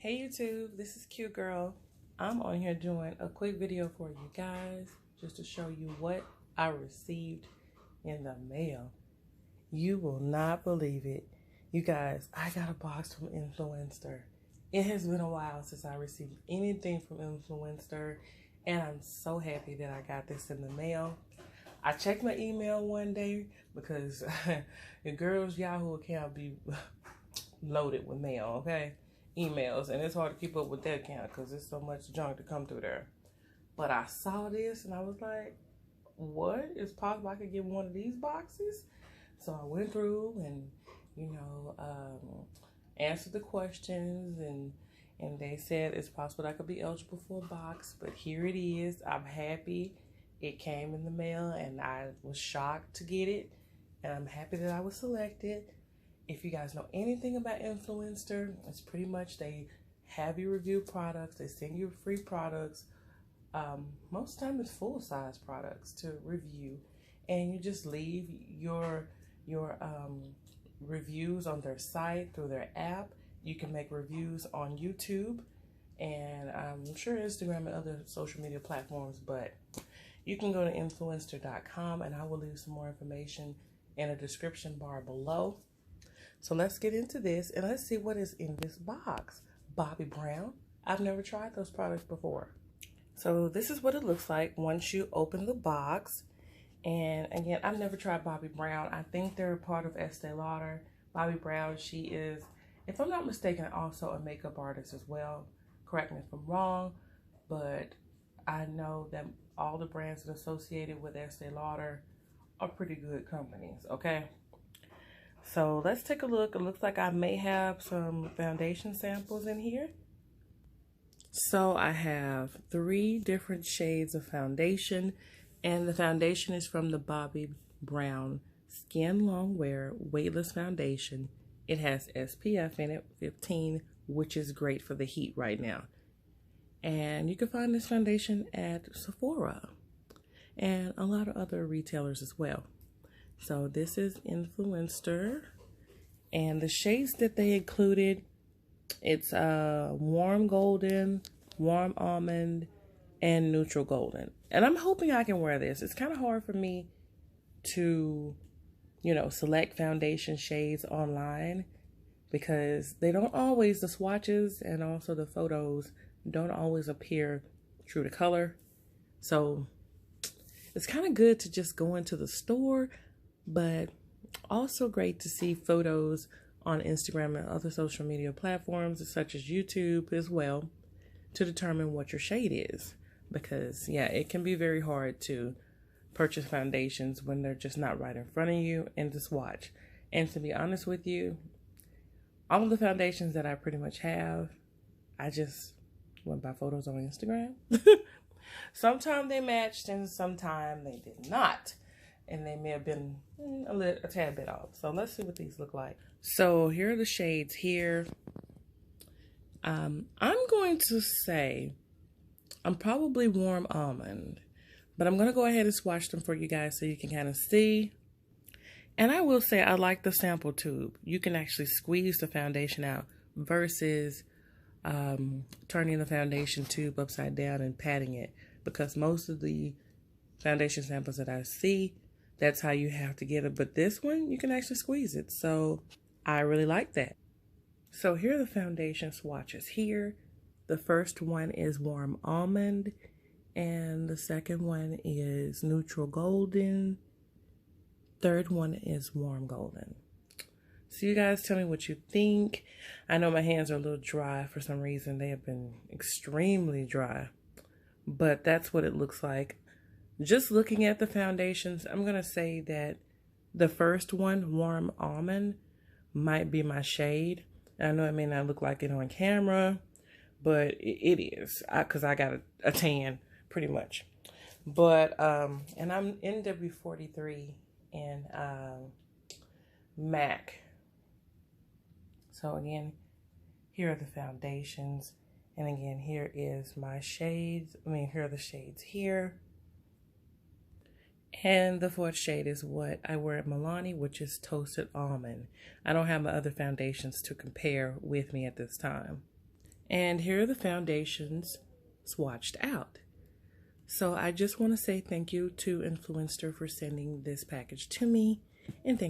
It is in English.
Hey YouTube, this is Qgyrl. I'm on here doing a quick video for you guys just to show you what I received in the mail. You will not believe it. You guys, I got a box from Influenster. It has been a while since I received anything from Influenster, and I'm so happy that I got this in the mail. I checked my email one day because your girl's Yahoo account be loaded with mail, okay? Emails, and it's hard to keep up with that account because there's so much junk to come through there. But I saw this and I was like, what? It's possible I could get one of these boxes? So I went through and, answered the questions, and they said it's possible that I could be eligible for a box, but here it is. I'm happy it came in the mail, and I was shocked to get it, and I'm happy that I was selected. If you guys know anything about Influenster, it's pretty much they have you review products, they send you free products. Most of the time it's full-size products to review, and you just leave your reviews on their site through their app. You can make reviews on YouTube, and I'm sure Instagram and other social media platforms, but you can go to influenster.com, and I will leave some more information in a description bar below. So let's get into this and let's see what is in this box. Bobbi Brown. I've never tried those products before. So this is what it looks like once you open the box. And again, I've never tried Bobbi Brown. I think they're a part of Estee Lauder. Bobbi Brown, she is, if I'm not mistaken, also a makeup artist as well. Correct me if I'm wrong, but I know that all the brands that are associated with Estee Lauder are pretty good companies, okay? So let's take a look. It looks like I may have some foundation samples in here. So I have 3 different shades of foundation, and the foundation is from the Bobbi Brown Skin Long Wear Weightless Foundation. It has SPF in it, 15, which is great for the heat right now. And you can find this foundation at Sephora and a lot of other retailers as well. So this is Influenster, and the shades that they included, it's warm golden, warm almond, and neutral golden. And I'm hoping I can wear this. It's kind of hard for me to, select foundation shades online because they don't always, the swatches and also the photos don't always appear true to color. So it's kind of good to just go into the store, but also great to see photos on Instagram and other social media platforms such as YouTube as well to determine what your shade is, because yeah, it can be very hard to purchase foundations when they're just not right in front of you in the swatch. And to be honest with you, all of the foundations that I pretty much have, I just went by photos on Instagram. Sometimes they matched and sometimes they did not. And they may have been a tad bit off. So let's see what these look like. So here are the shades here. I'm going to say I'm probably warm almond, but I'm going to go ahead and swatch them for you guys so you can kind of see. And I will say I like the sample tube. You can actually squeeze the foundation out versus turning the foundation tube upside down and patting it, because most of the foundation samples that I see, that's how you have to get it. But this one, you can actually squeeze it. So I really like that. So here are the foundation swatches here. The first one is warm almond, and the second one is neutral golden. Third one is warm golden. So you guys tell me what you think. I know my hands are a little dry for some reason. They have been extremely dry, but that's what it looks like. Just looking at the foundations, I'm going to say that the first one, warm almond, might be my shade. I know it may not look like it on camera, but it is, because I got a tan pretty much. But, and I'm NW43 in MAC. So again, here are the foundations. And again, here is my shades. Here are the shades here. And the 4th shade is what I wear at Milani, which is Toasted Almond. I don't have my other foundations to compare with me at this time. And here are the foundations swatched out. So I just want to say thank you to Influenster for sending this package to me, and thank